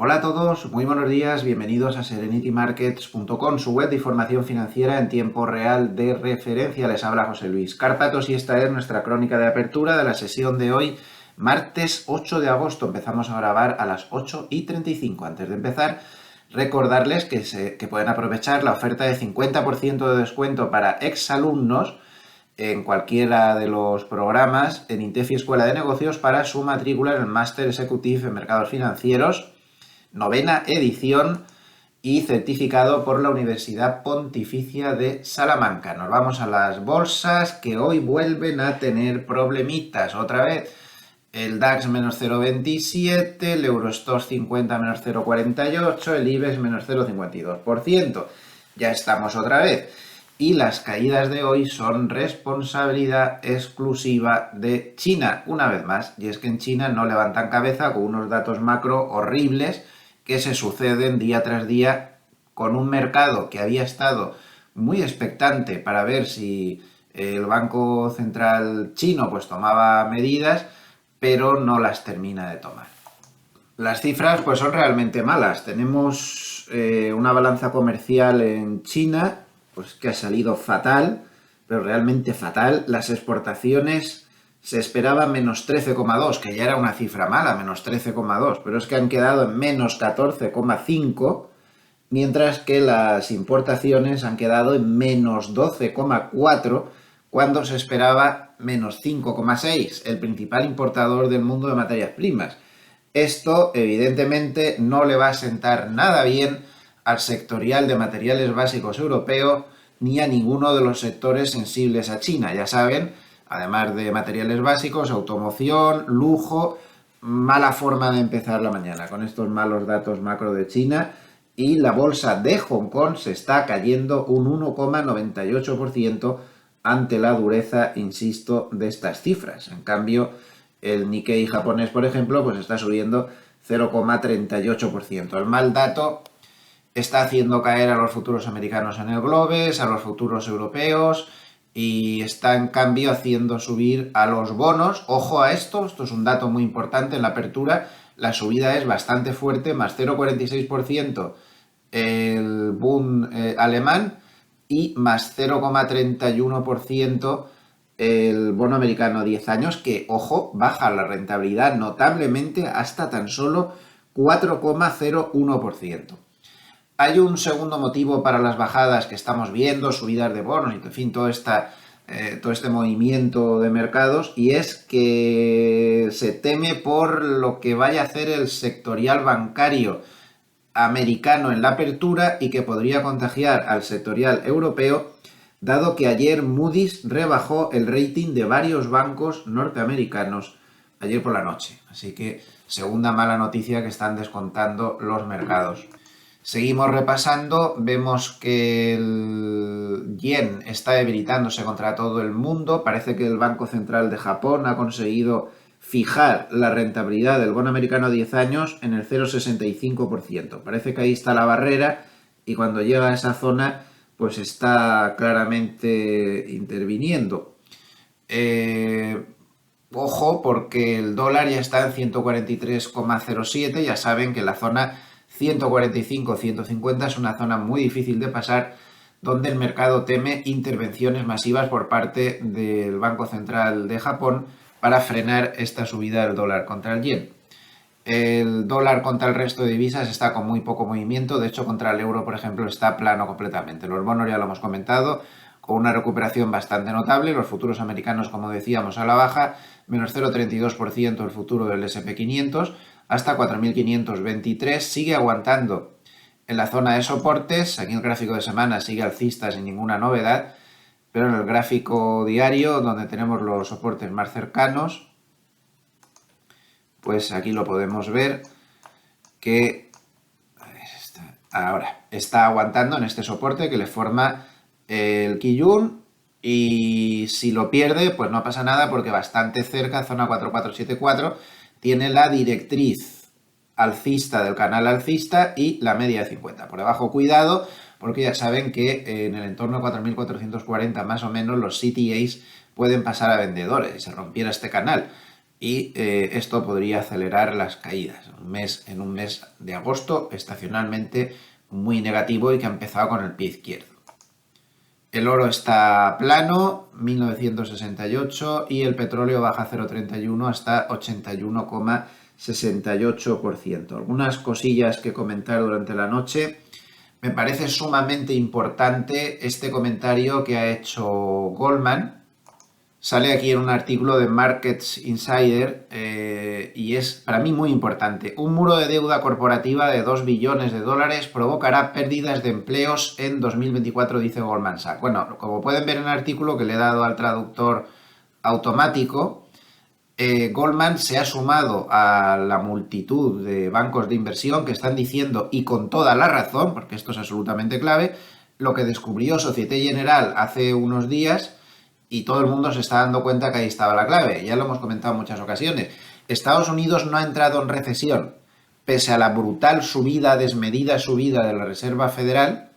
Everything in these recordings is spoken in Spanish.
Hola a todos, muy buenos días, bienvenidos a serenitymarkets.com, su web de información financiera en tiempo real de referencia. Les habla José Luis Cárpatos y esta es nuestra crónica de apertura de la sesión de hoy, martes 8 de agosto. Empezamos a grabar a las 8:35. Antes de empezar, recordarles que pueden aprovechar la oferta de 50% de descuento para exalumnos en cualquiera de los programas en Intefi Escuela de Negocios para su matrícula en el Máster Executive en Mercados Financieros, novena edición y certificado por la Universidad Pontificia de Salamanca. Nos vamos a las bolsas que hoy vuelven a tener problemitas otra vez. El DAX menos 0,27, el Eurostoxx 50 menos 0,48, el IBEX menos 0,52%. Ya estamos otra vez. Y las caídas de hoy son responsabilidad exclusiva de China, una vez más. Y es que en China no levantan cabeza con unos datos macro horribles que se suceden día tras día, con un mercado que había estado muy expectante para ver si el Banco Central chino pues tomaba medidas, pero no las termina de tomar. Las cifras pues son realmente malas. Tenemos una balanza comercial en China pues que ha salido fatal, pero realmente fatal. Las exportaciones se esperaba menos 13,2, que ya era una cifra mala, menos 13,2, pero es que han quedado en menos 14,5, mientras que las importaciones han quedado en menos 12,4, cuando se esperaba menos 5,6, el principal importador del mundo de materias primas. Esto, evidentemente, no le va a sentar nada bien al sectorial de materiales básicos europeo ni a ninguno de los sectores sensibles a China. Ya saben, además de materiales básicos, automoción, lujo, mala forma de empezar la mañana con estos malos datos macro de China, y la bolsa de Hong Kong se está cayendo un 1,98% ante la dureza, insisto, de estas cifras. En cambio, el Nikkei japonés, por ejemplo, pues está subiendo 0,38%. El mal dato está haciendo caer a los futuros americanos en el Globex, a los futuros europeos, y está en cambio haciendo subir a los bonos. Ojo a esto es un dato muy importante en la apertura. La subida es bastante fuerte, más 0,46% el Bund alemán y más 0,31% el bono americano a 10 años, que, ojo, baja la rentabilidad notablemente hasta tan solo 4,01%. Hay un segundo motivo para las bajadas que estamos viendo, subidas de bonos y, en fin, todo este movimiento de mercados, y es que se teme por lo que vaya a hacer el sectorial bancario americano en la apertura y que podría contagiar al sectorial europeo, dado que ayer Moody's rebajó el rating de varios bancos norteamericanos ayer por la noche. Así que segunda mala noticia que están descontando los mercados. Seguimos repasando, vemos que el yen está debilitándose contra todo el mundo. Parece que el Banco Central de Japón ha conseguido fijar la rentabilidad del bono americano a 10 años en el 0,65%. Parece que ahí está la barrera y cuando llega a esa zona pues está claramente interviniendo. Ojo, porque el dólar ya está en 143,07, ya saben que la zona 145-150 es una zona muy difícil de pasar, donde el mercado teme intervenciones masivas por parte del Banco Central de Japón para frenar esta subida del dólar contra el yen. El dólar contra el resto de divisas está con muy poco movimiento, de hecho contra el euro, por ejemplo, está plano completamente. Los bonos ya lo hemos comentado, con una recuperación bastante notable, los futuros americanos, como decíamos, a la baja, menos 0,32% el futuro del S&P 500, hasta 4.523, sigue aguantando en la zona de soportes. Aquí el gráfico de semana sigue alcista sin ninguna novedad, pero en el gráfico diario, donde tenemos los soportes más cercanos, pues aquí lo podemos ver que ahora está aguantando en este soporte que le forma el Kijun, y si lo pierde pues no pasa nada, porque bastante cerca, zona 4474, tiene la directriz alcista del canal alcista y la media de 50. Por debajo cuidado, porque ya saben que en el entorno de 4.440 más o menos los CTAs pueden pasar a vendedores y se rompiera este canal. y esto podría acelerar las caídas. En un mes de agosto estacionalmente muy negativo y que ha empezado con el pie izquierdo. El oro está plano, 1968, y el petróleo baja 0,31 hasta 81,68%. Algunas cosillas que comentar durante la noche. Me parece sumamente importante este comentario que ha hecho Goldman. Sale aquí en un artículo de Markets Insider y es para mí muy importante. Un muro de deuda corporativa de 2 billones de dólares provocará pérdidas de empleos en 2024, dice Goldman Sachs. Bueno, como pueden ver en el artículo que le he dado al traductor automático, Goldman se ha sumado a la multitud de bancos de inversión que están diciendo, y con toda la razón, porque esto es absolutamente clave, lo que descubrió Société Générale hace unos días. Y todo el mundo se está dando cuenta que ahí estaba la clave. Ya lo hemos comentado en muchas ocasiones. Estados Unidos no ha entrado en recesión, pese a la brutal desmedida subida de la Reserva Federal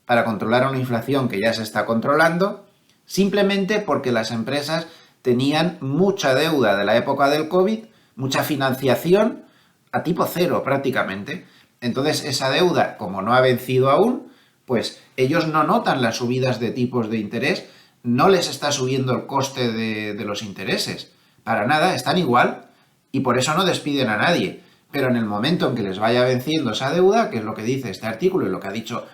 para controlar una inflación que ya se está controlando, simplemente porque las empresas tenían mucha deuda de la época del COVID, mucha financiación a tipo cero prácticamente. Entonces esa deuda, como no ha vencido aún, pues ellos no notan las subidas de tipos de interés, no les está subiendo el coste de los intereses. Para nada, están igual y por eso no despiden a nadie. Pero en el momento en que les vaya venciendo esa deuda, que es lo que dice este artículo y lo que ha dicho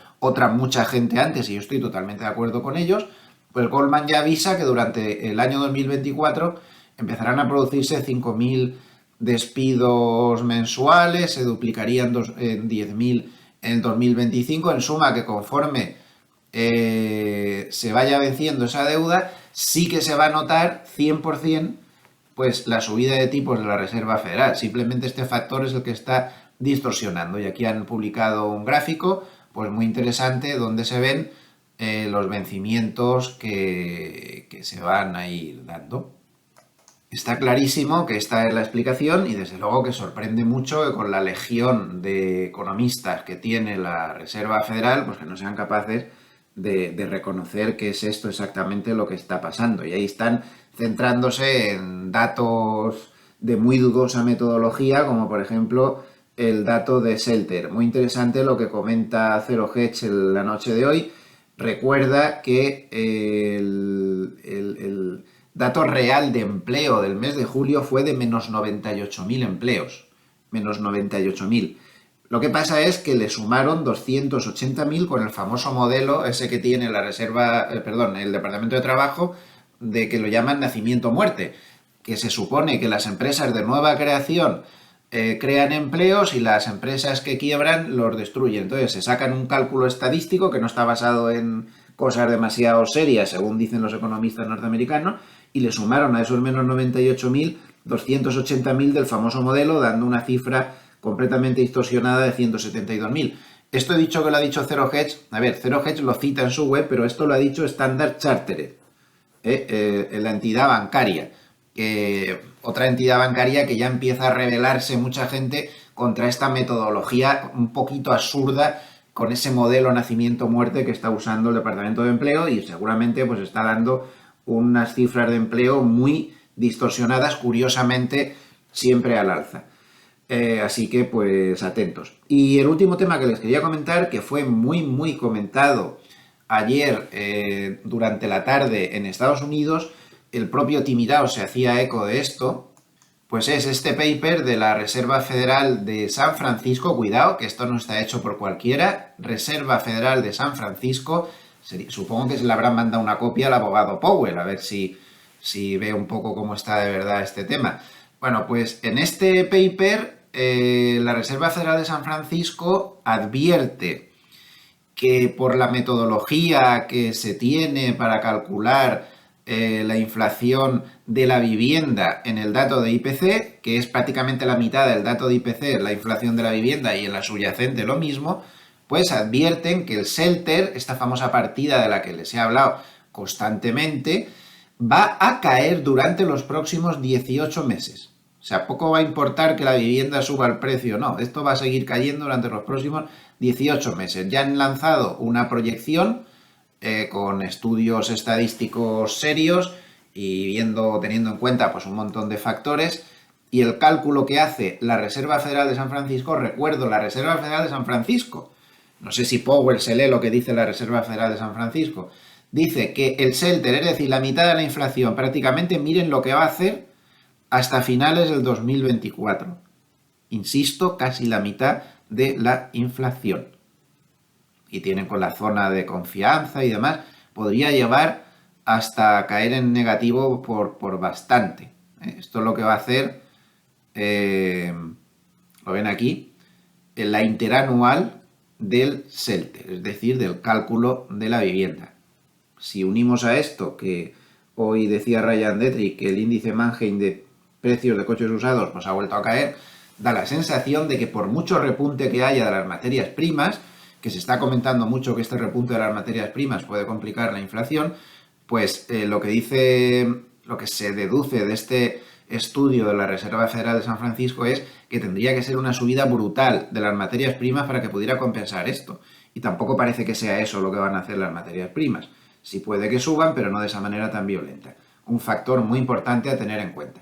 mucha gente antes, y yo estoy totalmente de acuerdo con ellos, pues Goldman ya avisa que durante el año 2024 empezarán a producirse 5.000 despidos mensuales, se duplicarían en 10.000 en el 2025, en suma que conforme se vaya venciendo esa deuda, sí que se va a notar 100% pues la subida de tipos de la Reserva Federal. Simplemente este factor es el que está distorsionando. Y aquí han publicado un gráfico pues muy interesante donde se ven los vencimientos que se van a ir dando. Está clarísimo que esta es la explicación y desde luego que sorprende mucho que con la legión de economistas que tiene la Reserva Federal, pues que no sean capaces de reconocer que es esto exactamente lo que está pasando. Y ahí están centrándose en datos de muy dudosa metodología, como por ejemplo el dato de Shelter. Muy interesante lo que comenta Zero Hedge en la noche de hoy. Recuerda que el dato real de empleo del mes de julio fue de menos 98.000 empleos. Menos 98.000. Lo que pasa es que le sumaron 280.000 con el famoso modelo ese que tiene la el Departamento de Trabajo, de que lo llaman nacimiento-muerte, que se supone que las empresas de nueva creación crean empleos y las empresas que quiebran los destruyen. Entonces se sacan un cálculo estadístico que no está basado en cosas demasiado serias, según dicen los economistas norteamericanos, y le sumaron a esos menos 98.000, 280.000 del famoso modelo, dando una cifra completamente distorsionada de 172.000. Esto he dicho que lo ha dicho Zero Hedge. A ver, Zero Hedge lo cita en su web, pero esto lo ha dicho Standard Chartered, la entidad bancaria. Otra entidad bancaria que ya empieza a rebelarse mucha gente contra esta metodología un poquito absurda con ese modelo nacimiento-muerte que está usando el Departamento de Empleo y seguramente pues está dando unas cifras de empleo muy distorsionadas, curiosamente siempre al alza. Así que pues atentos. Y el último tema que les quería comentar, que fue muy comentado ayer durante la tarde en Estados Unidos, el propio Timirao se hacía eco de esto, pues es este paper de la Reserva Federal de San Francisco. Cuidado, que esto no está hecho por cualquiera. Reserva Federal de San Francisco. Supongo que se le habrán mandado una copia al abogado Powell, a ver si ve un poco cómo está de verdad este tema. Bueno, pues en este paper la Reserva Federal de San Francisco advierte que por la metodología que se tiene para calcular la inflación de la vivienda en el dato de IPC, que es prácticamente la mitad del dato de IPC, la inflación de la vivienda, y en la subyacente lo mismo, pues advierten que el Shelter, esta famosa partida de la que les he hablado constantemente, va a caer durante los próximos 18 meses. O sea, poco va a importar que la vivienda suba el precio, no, esto va a seguir cayendo durante los próximos 18 meses. Ya han lanzado una proyección con estudios estadísticos serios y teniendo en cuenta pues un montón de factores, y el cálculo que hace la Reserva Federal de San Francisco, recuerdo, la Reserva Federal de San Francisco, no sé si Powell se lee lo que dice la Reserva Federal de San Francisco, dice que el shelter, es decir, la mitad de la inflación, prácticamente miren lo que va a hacer hasta finales del 2024. Insisto, casi la mitad de la inflación. Y tienen con la zona de confianza y demás, podría llevar hasta caer en negativo por bastante. Esto es lo que va a hacer, lo ven aquí, en la interanual del shelter, es decir, del cálculo de la vivienda. Si unimos a esto, que hoy decía Ryan Detrick que el índice Manheim de precios de coches usados pues ha vuelto a caer, da la sensación de que por mucho repunte que haya de las materias primas, que se está comentando mucho que este repunte de las materias primas puede complicar la inflación, pues lo que se deduce de este estudio de la Reserva Federal de San Francisco es que tendría que ser una subida brutal de las materias primas para que pudiera compensar esto. Y tampoco parece que sea eso lo que van a hacer las materias primas. Sí puede que suban, pero no de esa manera tan violenta. Un factor muy importante a tener en cuenta.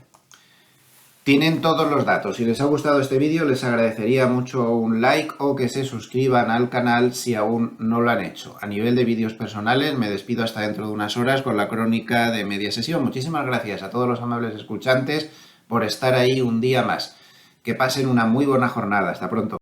Tienen todos los datos. Si les ha gustado este vídeo, les agradecería mucho un like o que se suscriban al canal si aún no lo han hecho. A nivel de vídeos personales, me despido hasta dentro de unas horas con la crónica de media sesión. Muchísimas gracias a todos los amables escuchantes por estar ahí un día más. Que pasen una muy buena jornada. Hasta pronto.